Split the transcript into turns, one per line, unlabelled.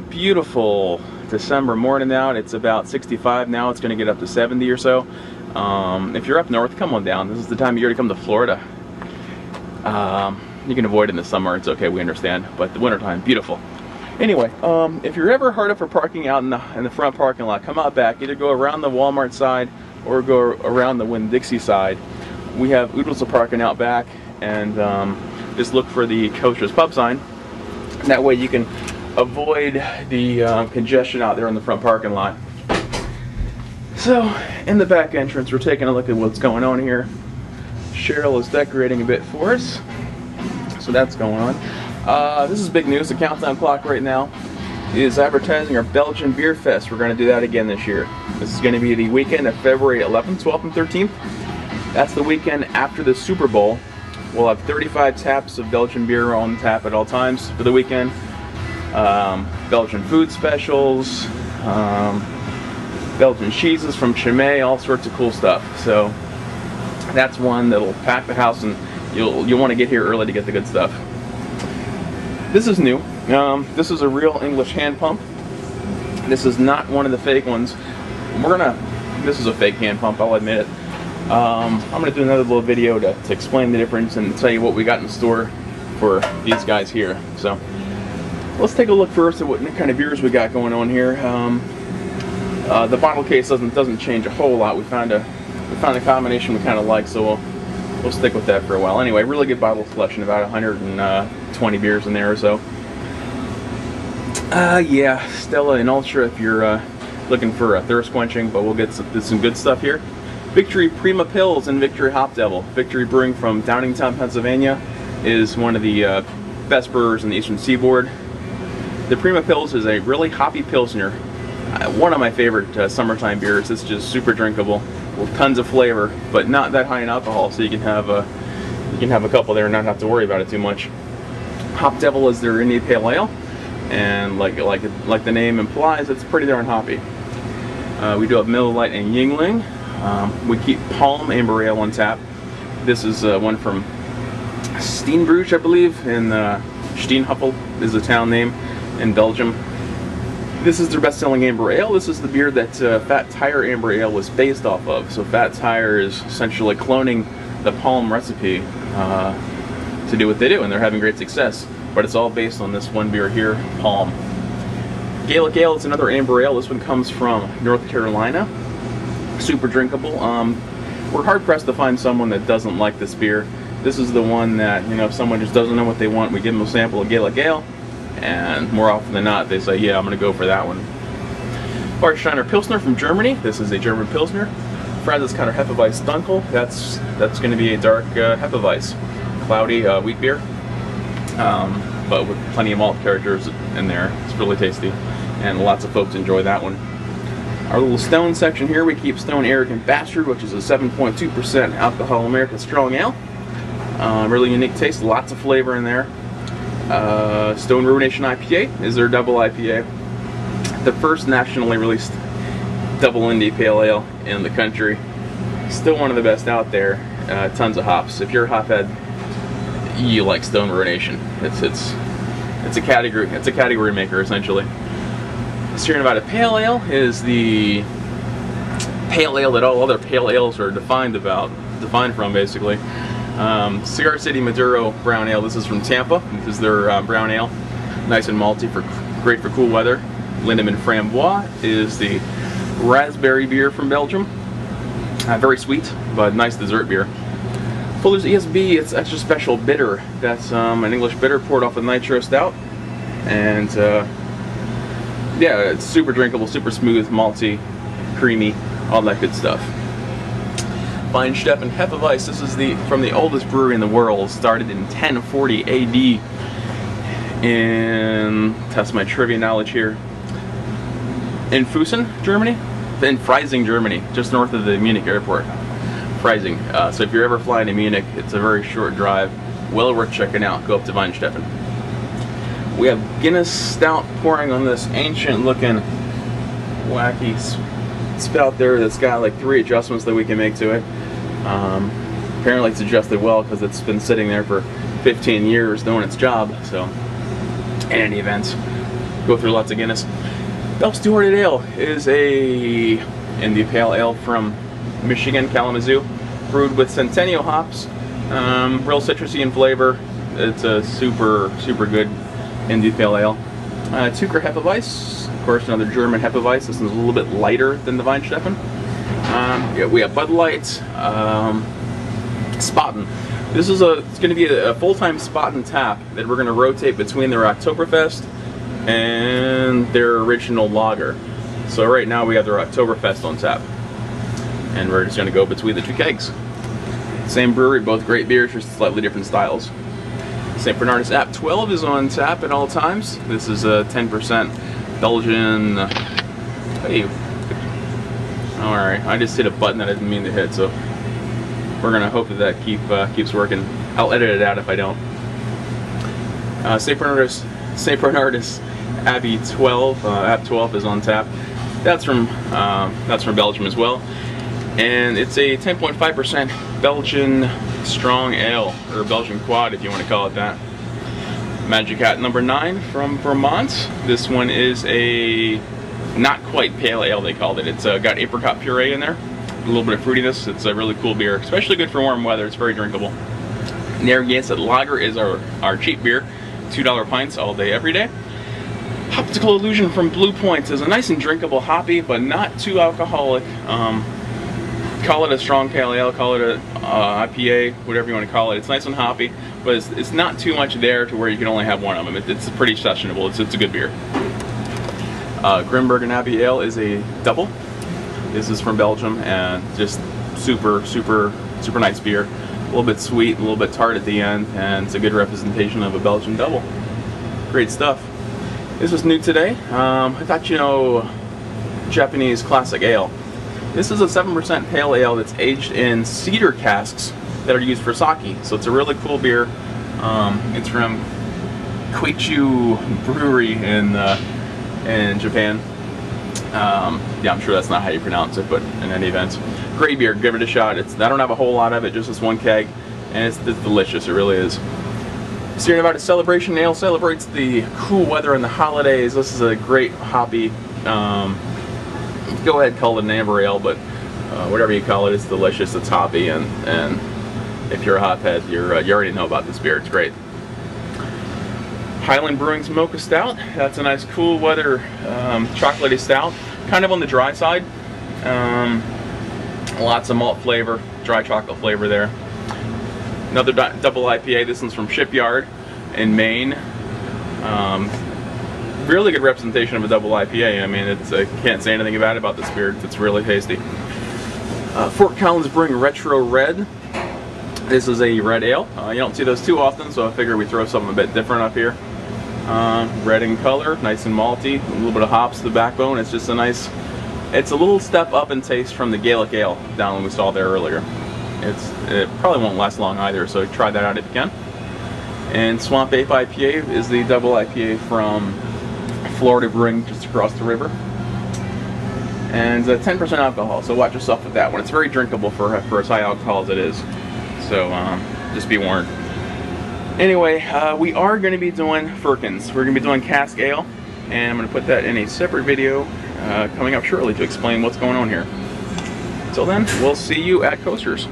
Beautiful December morning out. It's about 65 now. It's going to get up to 70 or so. If you're up north, come on down. This is the time of year to come to Florida. You can avoid it in the summer. It's okay, we understand. But the wintertime, beautiful. Anyway, if you're ever hard up for parking out in the front parking lot, come out back. Either go around the Walmart side or go around the Winn-Dixie side. We have oodles of parking out back, and just look for the Coaster's Pub sign. That way you can avoid the congestion out there in the front parking lot. So, in the back entrance, we're taking a look at what's going on here. Cheryl is decorating a bit for us. So that's going on. This is big news. The countdown clock right now is advertising our Belgian Beer Fest. We're going to do that again this year. This is going to be the weekend of February 11th, 12th, and 13th. That's the weekend after the Super Bowl. We'll have 35 taps of Belgian beer on tap at all times for the weekend. Belgian food specials, Belgian cheeses from Chimay, all sorts of cool stuff. So that's one that'll pack the house, and you'll want to get here early to get the good stuff. This is new. This is a real English hand pump. This is not one of the fake ones. This is a fake hand pump, I'll admit it. I'm gonna do another little video to explain the difference and tell you what we got in store for these guys here. So let's take a look first at what kind of beers we got going on here. The bottle case doesn't change a whole lot. We found a combination we kind of like, so we'll stick with that for a while. Anyway, really good bottle selection, about 120 beers in there or so. Yeah, Stella and Ultra if you're looking for thirst quenching, but we'll get some good stuff here. Victory Prima Pils and Victory Hop Devil. Victory Brewing from Downingtown, Pennsylvania is one of the best brewers in the Eastern Seaboard. The Prima Pils is a really hoppy pilsner. One of my favorite summertime beers. It's just super drinkable with tons of flavor, but not that high in alcohol, so you can have a couple there and not have to worry about it too much. Hop Devil is their India Pale Ale, and like the name implies, it's pretty darn hoppy. We do have Miller Lite and Yingling. We keep Palm Amber Ale on tap. This is one from Steenbruch, I believe, in Steenhuppel is the town name in Belgium. This is their best-selling amber ale. This is the beer that Fat Tire Amber Ale was based off of. So Fat Tire is essentially cloning the Palm recipe to do what they do, and they're having great success. But it's all based on this one beer here, Palm. Gaelic Ale is another amber ale. This one comes from North Carolina. Super drinkable. We're hard-pressed to find someone that doesn't like this beer. This is the one that, you know, if someone just doesn't know what they want, we give them a sample of Gaelic Ale, and more often than not, they say, yeah, I'm going to go for that one. Barsteiner Pilsner from Germany. This is a German Pilsner. Franziskaner Hefeweiss Dunkel. That's going to be a dark Hefeweiss. Cloudy wheat beer, but with plenty of malt characters in there. It's really tasty, and lots of folks enjoy that one. Our little Stone section here, we keep Stone Arrogant Bastard, which is a 7.2% alcohol American Strong Ale. Really unique taste, lots of flavor in there. Stone Ruination IPA is their double IPA. The first nationally released double India Pale Ale in the country. Still one of the best out there. Tons of hops. If you're a hophead, you like Stone Ruination. It's a category maker essentially. Sierra Nevada Pale Ale is the pale ale that all other pale ales are defined from, basically. Cigar City Maduro Brown Ale. This is from Tampa. This is their brown ale. Nice and malty, great for cool weather. Lindemann Framboise is the raspberry beer from Belgium. Very sweet, but nice dessert beer. Fuller's ESB, it's extra special bitter. That's an English bitter poured off a nitro stout. And yeah, it's super drinkable, super smooth, malty, creamy, all that good stuff. Weinsteffen Hefeweiss. This is from the oldest brewery in the world. Started in 1040 AD in, test my trivia knowledge here, in Füssen, Germany? In Freising, Germany, just north of the Munich airport. Freising. So if you're ever flying to Munich, it's a very short drive. Well worth checking out. Go up to Weinsteffen. We have Guinness Stout pouring on this ancient looking wacky spout there that's got like 3 adjustments that we can make to it. Apparently it's adjusted well because it's been sitting there for 15 years doing its job. So in any event, go through lots of Guinness. Phelps Two Hearted Ale is a India Pale Ale from Michigan, Kalamazoo, brewed with Centennial hops. Real citrusy in flavor. It's a super good India Pale Ale. Tucher Hefeweiss, of course, another German Hefeweiss. This one's a little bit lighter than the Weinsteffen. Yeah, we have Bud Light, Spaten. This is it's going to be a full-time Spaten tap that we're going to rotate between their Oktoberfest and their original lager. So right now we have their Oktoberfest on tap, and we're just going to go between the two kegs. Same brewery, both great beers, just slightly different styles. St. Bernardus App 12 is on tap at all times. This is a 10% Belgian. Hey, alright, I just hit a button that I didn't mean to hit, so we're gonna hope that keeps working. I'll edit it out if I don't. St. Bernardus Abbey 12, App 12 is on tap. That's from Belgium as well, and it's a 10.5% Belgian strong ale, or Belgian quad if you want to call it that. Magic Hat number 9 from Vermont. This one is a not quite pale ale, they called it. It's got apricot puree in there, a little bit of fruitiness. It's a really cool beer, especially good for warm weather. It's very drinkable. Narragansett Lager is our cheap beer, $2 pints all day, every day. Optical Illusion from Blue Point is a nice and drinkable hoppy, but not too alcoholic. Call it a strong pale ale, call it a IPA, whatever you want to call it. It's nice and hoppy, but it's not too much there to where you can only have one of them. It's pretty sessionable. It's a good beer. Grimbergen Abbey Ale is a double. This is from Belgium, and just super nice beer. A little bit sweet, a little bit tart at the end, and it's a good representation of a Belgian double. Great stuff. This was new today. I thought, you know, Japanese classic ale. This is a 7% pale ale that's aged in cedar casks that are used for sake. So it's a really cool beer. It's from Koichu Brewery in Japan. Yeah, I'm sure that's not how you pronounce it, but in any event, great beer. Give it a shot. I don't have a whole lot of it, just this one keg, and it's delicious. It really is. Sierra Nevada Celebration Ale celebrates the cool weather and the holidays. This is a great hoppy. Go ahead, call it an amber ale, but whatever you call it, it's delicious. It's hoppy, and if you're a hophead, you already know about this beer. It's great. Highland Brewing's Mocha Stout. That's a nice cool weather chocolatey stout, kind of on the dry side. Lots of malt flavor, dry chocolate flavor there. Another double IPA. This one's from Shipyard in Maine. Really good representation of a double IPA. I mean, I can't say anything bad about this beer. It's really tasty. Fort Collins Brewing Retro Red. This is a red ale. You don't see those too often, so I figure we throw something a bit different up here. Red in color, nice and malty, a little bit of hops to the backbone. It's just it's a little step up in taste from the Gaelic Ale down when we saw there earlier. It probably won't last long either, so try that out if you can. And Swamp Ape IPA is the double IPA from Florida Brewing just across the river. And 10% alcohol, so watch yourself with that one. It's very drinkable for as high alcohol as it is. So just be warned. Anyway, we are going to be doing firkins. We're going to be doing cask ale, and I'm going to put that in a separate video coming up shortly to explain what's going on here. Until then, we'll see you at Coasters.